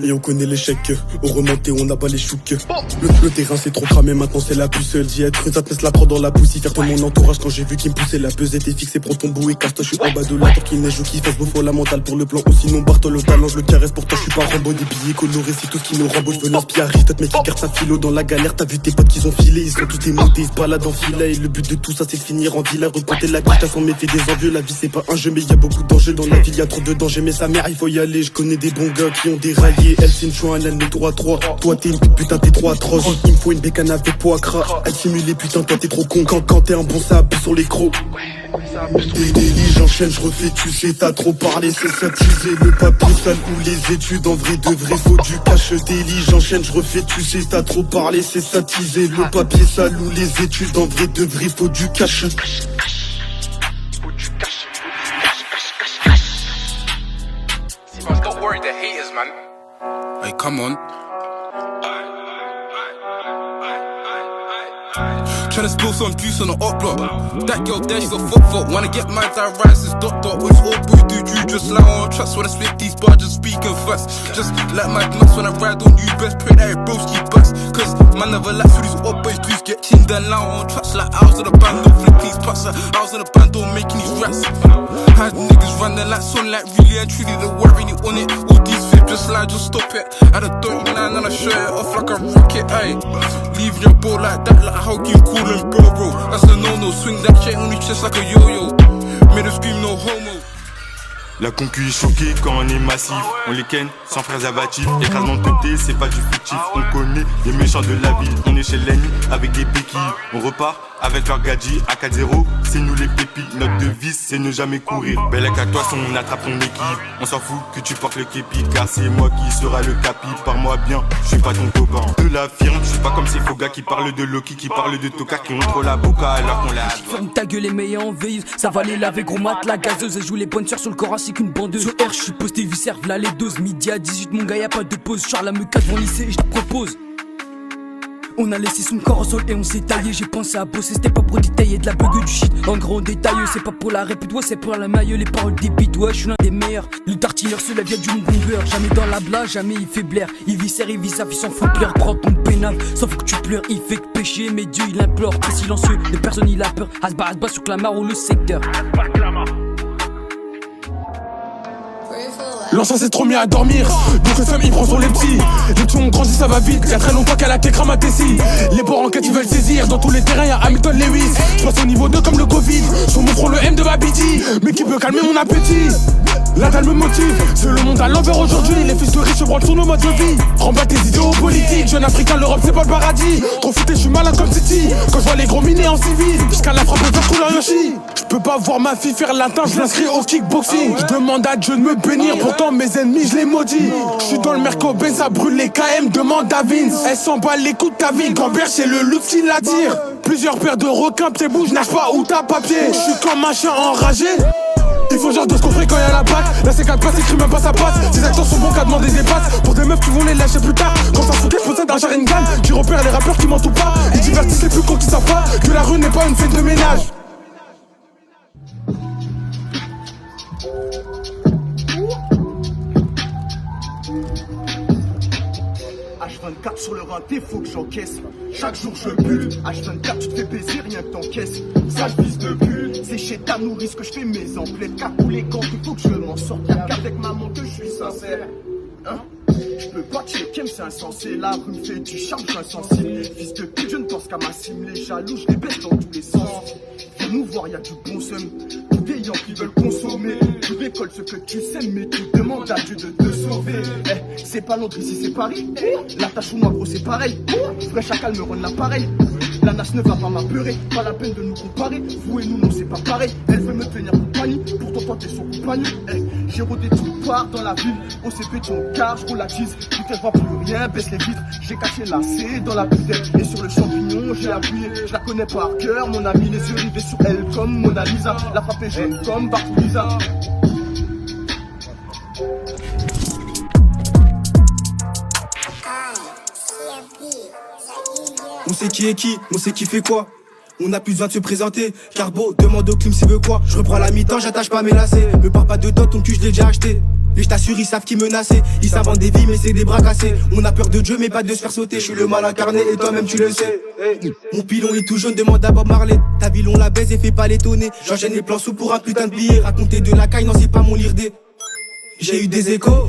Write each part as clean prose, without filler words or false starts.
Et on connaît l'échec, on remonte et on n'a pas les chouks. Le terrain c'est trop cramé, maintenant c'est la puce. D'y être, ça te laisse la prendre dans la poussière. Faire de mon entourage quand j'ai vu qu'il me poussait. La pesette est fixée, prends ton bout et casse-toi. Je suis en bas de la tour qui neige ou qui fasse beau fondamental pour le plan. Ou sinon Bartol le talent, je le caresse pour toi. Je suis pas Rambo, des billets colorés, c'est tout ce qui nous rembourse. Je veux l'inspirer, t'as mec qui garde sa philo dans la galère. T'as vu tes potes qu'ils ont filé, ils sont tous démontés, ils se baladent en filet. Et le but de tout ça c'est de finir en dealer. Reporter la guitare sans méfier des envieux. La vie c'est pas un jeu mais y a beaucoup d'enjeux dans la ville. Y a trop de dangers mais sa mère il faut y aller. Je connais des bons gars qui ont déraillé. Elle c'est une chouin, elle est 3-3. Toi t'es une pute, putain t'es trop atroce. Il me faut une bécane avec poids gras. Elle simule putain toi t'es trop con. Quand t'es un bon ça appuie sur les crocs. Des délits j'enchaîne, je refais tu sais t'as trop parlé. C'est ça t'user le papier sale ou les études. En vrai de vrai faut du cash. Délit j'enchaîne, je refais tu sais t'as trop parlé. C'est ça teaser le papier sale ou les études. En vrai de vrai faut du cash. Don't worry the haters, man. Hey, come on. Tryna spill some juice on the up block. That girl there, she's a fuck. Wanna get mad, I rise since dot. When it's all boo, do you just lie on trust? When I spit these bars, just speaking fast. Just like my nuts when I ride on you. Best pray that it broski bust. Cause man never like for these up boys. Dudes get chinned and loud on trust. Like I was in the band, don't flip these pucks. I was in the band, don't making these rats. Had niggas running like sunlight, really and truly, they weren't really on it. All these fibs just lie, just stop it. Had a 39 and I show it off like a rocket, ayy. Leave your bro like that, like how you cool and bro. That's the no-no, swing that shit on your chest like a yo-yo. Made her scream no homo. La concu est choquée quand on est massif. On les ken sans préservatif. Écrasement de PT, c'est pas du fictif. On connaît les méchants de la ville. On est chez l'ennemi avec des béquilles. On repart avec leur gadget à 4-0. C'est nous les pépites. Notre devise c'est ne jamais courir. Belle à toi, on attrape ton équipe. On s'en fout que tu portes le képi. Car c'est moi qui sera le capi. Par-moi bien, je suis pas ton copain. De la firme, je suis pas comme ces faux gars qui parlent de Loki, qui parlent de Toka, qui ont trop la boca alors qu'on l'a. Ferme ta gueule, les meilleurs en veilleuse. Ça va les laver, gros mat, la gazeuse. Elle joue les bonnes sœurs sur le corps ainsi qu'une bandeuse. Sur R, je suis posté, vie serve là les doses. Midi à 18, mon gars, y'a pas de pause. Charles à me 4 devant lycée, je te propose. On a laissé son corps au sol et on s'est taillé. J'ai pensé à bosser, c'était pas pour détailler de la bug du shit. En grand détail, c'est pas pour la répute, ouais, c'est pour la maille. Les paroles débitent, ouais, je suis l'un des meilleurs. Le tartineur se lève, y'a du bomber. Jamais dans la blague, jamais il fait blaire. Il vit serre, il vit sa vie sans faut pleurer. Prends ton pénal, sans faut que tu pleures. Il fait que pécher, mais Dieu il implore. Très silencieux, de personne il a peur. Asba sur Clamart ou le secteur. L'ancien s'est trop mis à dormir, donc le femme il prend sur les petits. Les petits ont grandi, ça va vite, y'a très longtemps qu'elle a qu'écran ma tessie. Les bords en quête ils veulent saisir, dans tous les terrains y'a Hamilton Lewis. J'passe au niveau 2 comme le Covid, sur mon front le M de Babidi. Mais qui peut calmer mon appétit? La dalle me motive, c'est le monde à l'envers aujourd'hui. Les fils de riches se branlent sur nos modes de vie. Remballe tes idéaux politiques, jeune africain, l'Europe c'est pas le paradis. Trop fouté, je suis malade comme City. Quand je vois les gros minés en civil, jusqu'à la frappe de faire couleur Yoshi. Je peux pas voir ma fille faire latin, je l'inscris au kickboxing. Je demande à Dieu de me bénir, pourtant mes ennemis je les maudis. Je suis dans le Merco Ben, ça brûle les KM, demande à Vince. Elle s'en bat les coups de ta vie, Gambert c'est le loup qui l'attire. Plusieurs paires de requins, tes bouges, nage pas où t'as papier. Je suis comme un chien enragé. Il faut genre de ce qu'on ferait quand y'a la batte. Là c'est 4 passes, écrit même pas sa passe. Ces acteurs sont bons qu'à demander des passes. Pour des meufs qui vont les lâcher plus tard. Quand ça fout je possède un Sharingan. Qui repère les rappeurs qui mentent ou pas. Ils divertissent les plus cons qui savent pas que la rue n'est pas une scène de ménage. H24 sur le rinté, faut que j'encaisse. Chaque jour je pue. H24 tu te fais baiser, rien que t'encaisses. Sale fils de pute, c'est chez ta nourrice que je fais mes emplettes. Car tous les gants, il faut que je m'en sorte. Y'a qu'avec maman que je suis sincère. Hein? Je peux pas checker, c'est insensé. La rue me fait du charme, je suis insensible. Fils de pute, je ne pense qu'à ma cime. Les jaloux, je les baisse dans tous les sens. Viens nous voir, y'a du bon seum. Tous des gens qui veulent consommer. Tu récoltes ce que tu sèmes, mais tu demandes à Dieu de te sauver. Eh, c'est pas Londres ici, c'est Paris. La tâche ou moi, gros, c'est pareil. Vrai chacal me rend l'appareil. La NAS ne va pas m'apeurer, pas la peine de nous comparer. Vous et nous, non, c'est pas pareil. Elle veut me tenir compagnie, pourtant toi t'es son compagnon. Hey, j'ai rodé tout part dans la ville. OCP ton car, je roule la cheese. Putain, je vois plus rien, baisse les vitres. J'ai caché la C dans la buvette. Et sur le champignon, j'ai appuyé. Je la connais par cœur, mon ami. Les yeux rivés sur elle comme Mona Lisa. La frappe est jaune comme Bart Lisa. On sait qui est qui, on sait qui fait quoi. On a plus besoin de se présenter. Carbo, demande au clim s'il veut quoi. Je reprends la mi-temps, j'attache pas mes lacets. Me parle pas de dot, ton cul je l'ai déjà acheté. Et je t'assure, ils savent qui menacer. Ils s'inventent des vies, mais c'est des bras cassés. On a peur de Dieu, mais pas de se faire sauter. Je suis le mal incarné et toi-même tu le sais. Mon pilon est tout jaune, demande à Bob Marley. Ta ville, on la baise et fait pas l'étonner. J'enchaîne les plans sous pour un putain de billet. Raconter de la caille, non, c'est pas mon lire-dé. J'ai eu des échos.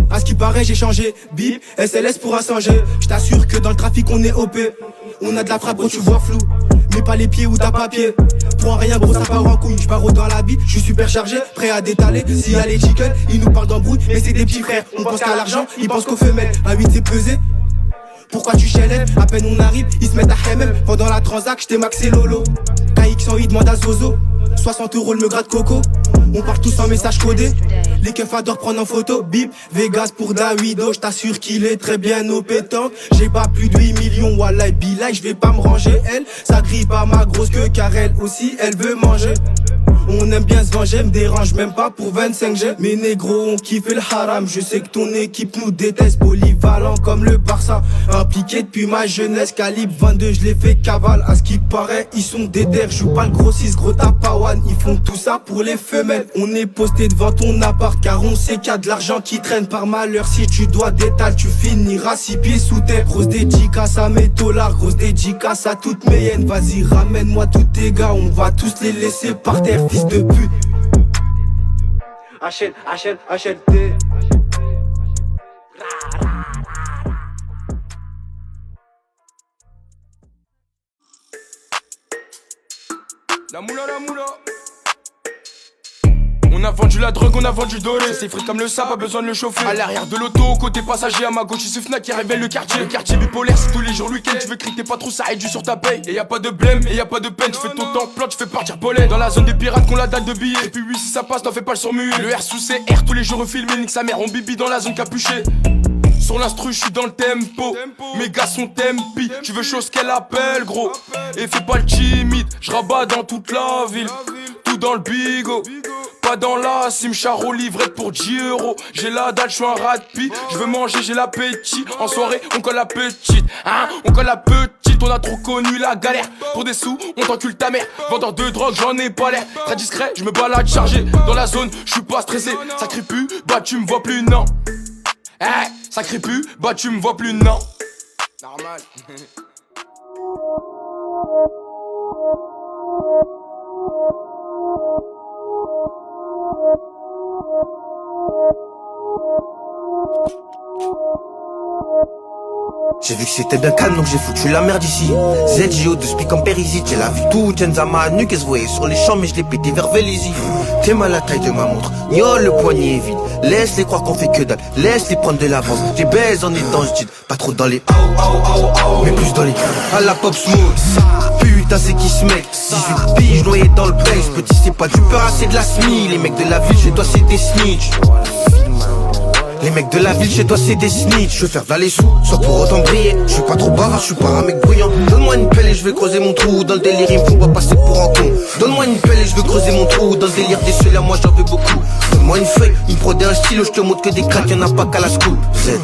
À ce qui paraît, j'ai changé. Bip, SLS pour Assanger. Je t'assure que dans le trafic, on est OP. On a de la frappe, gros, tu vois flou. Mets pas les pieds ou t'as papier. Pour un rien, gros, ça part en couille. J'pars dans la vie, j'suis super chargé, prêt à détaler. S'il y a les chickens, ils nous parlent d'embrouille, mais c'est des petits frères. On pense qu'à l'argent, ils pensent qu'aux femelles. Un 8 c'est pesé. Pourquoi tu challenge? À peine on arrive, ils se mettent à MM. Pendant la transac, j't'ai maxé Lolo. KX108 demande à Zozo. 60 € le me gratte coco. On part tous en message codé. Les keufs adorent prendre en photo. Bip, Vegas pour Dawido. J't'assure qu'il est très bien au pétanque. J'ai pas plus de 8 millions, wallah billah. J'vais pas me ranger, elle. Ça grille pas ma grosse queue car elle aussi, elle veut manger. On aime bien se venger, me dérange même pas pour 25G. Mes négros ont kiffé le haram. Je sais que ton équipe nous déteste. Polyvalent comme le Barça. Impliqué depuis ma jeunesse. Calibre 22, je l'ai fait cavale. À ce qui paraît, ils sont déter. Joue pas le gros 6, gros tapawan. Ils font tout ça pour les femelles. On est posté devant ton appart car on sait qu'il y a de l'argent qui traîne par malheur. Si tu dois d'étal, tu finiras 6 pieds sous terre. Grosse dédicace à mes dollars. Grosse dédicace à toutes mes hyènes. Vas-y, ramène-moi tous tes gars. On va tous les laisser par terre. De pute. HLT. La moula. On a vendu la drogue, on a vendu doré. C'est frit comme le sap, pas besoin de le chauffer. À l'arrière de l'auto, côté passager, à ma gauche, il se Fnac qui révèle le quartier. Le quartier bipolaire, c'est tous les jours le week-end. Tu veux crier pas trop, ça réduit sur ta paye. Et y a pas de blême, et y a pas de peine. Tu fais ton temps plan, tu fais partir pollen. Dans la zone des pirates qu'on la dalle de billets. Et puis oui, si ça passe, t'en fais pas le surmuet. Le R sous CR, tous les jours refilmé. Nique sa mère, on bibi dans la zone capuchée. Sur l'instru, je suis dans le tempo. Mes gars sont tempi. Tu veux chose qu'elle appelle, gros. Et fais pas le timide. Je rabats dans toute la ville. Tout dans le bigot. Pas dans la sim, charo livrette pour 10 €. J'ai la dalle, j'suis un rat de pie. J'veux manger, j'ai l'appétit. En soirée, on colle la petite. Hein, on colle la petite. On a trop connu la galère. Pour des sous, on t'encule ta mère. Vendeur de drogue, j'en ai pas l'air. Très discret, j'me balade chargé. Dans la zone, j'suis pas stressé. Ça crie plus, bah tu me vois plus, non. Hey, ça crie plus, bah tu me vois plus, non. Normal. J'ai vu que c'était bien calme donc j'ai foutu la merde ici. ZJO de speak en périsite. J'ai la vue tout, Jenza ma nuque et se voyait sur les champs mais je l'ai pété vers Vélizy. T'es mal à la taille de ma montre, yo le poignet est vide. Laisse-les croire qu'on fait que dalle, laisse-les prendre de l'avance. T'es baise en étant j'dite, pas trop dans les mais plus dans les à la pop smooth. Putain c'est qui se met 18 piges noyés dans le base. Petit c'est pas du peur, c'est de la SMI. Les mecs de la ville chez toi c'est des snitch. Les mecs de la ville chez toi c'est des snitch. Je veux faire valer sous, sans pour autant briller. Je suis pas trop bavard, je suis pas un mec bruyant. Donne-moi une pelle et je vais creuser mon trou. Dans le délire il me faut pas passer pour un con. Donne-moi une pelle et je veux creuser mon trou. Dans le délire des ceux-là moi j'en veux beaucoup. Donne-moi une feuille, une prod et un stylo. Je te montre que des cracks y'en a pas qu'à la scoop. Z.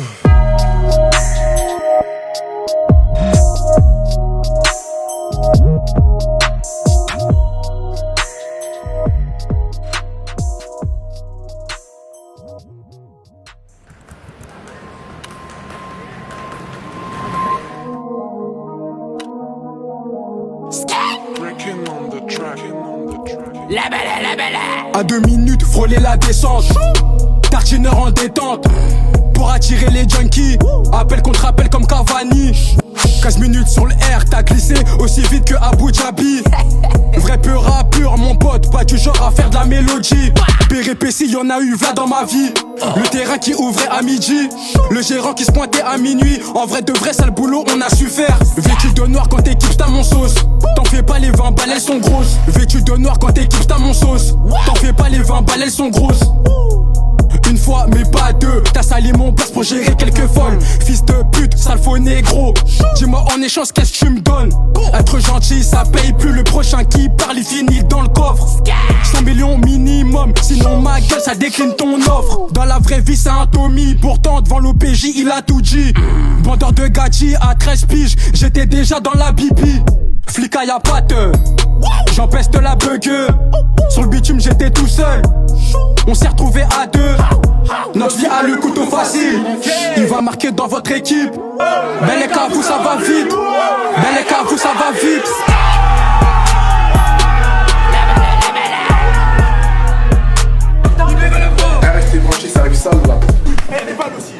À 2 minutes, frôler la descente. Tartineur en détente. Pour attirer les junkies. Appel contre appel comme Cavani. 15 minutes sur le R, t'as glissé aussi vite que Abu Dhabi. Vrai pur rappeur, mon pote, pas du genre à faire de la mélodie. Péripéties, y'en a eu v'là dans ma vie. Le terrain qui ouvrait à midi. Le gérant qui se pointait à minuit. En vrai de vrai, sale boulot, on a su faire. Vêtu de noir quand t'équipes ta mon sauce. T'en fais pas, les 20 balles elles sont grosses. Vêtu de noir quand t'équipes ta mon sauce. T'en fais pas, les 20 balles elles sont grosses. Une fois mais pas deux, t'as sali mon place pour gérer quelques folles. Fils de pute, sale faux négro. Dis-moi en échange qu'est-ce que tu me donnes. Être gentil ça paye plus, le prochain qui parle il finit dans le coffre. 100 millions minimum, sinon ma gueule ça décline ton offre. Dans la vraie vie c'est un Tommy, pourtant devant l'OPJ il a tout dit. Bandeur de gadji à 13 piges, j'étais déjà dans la bibi. Flic à y'a patte, j'empeste la bugue. Sur le bitume j'étais tout seul, on s'est retrouvé à deux. Notre vie a le couteau facile. Il va marquer dans votre équipe. Beleka, vous ça va vite. Beleka, vous ça va vite. Restez branchés, ça arrive sale là. Elle est pas aussi.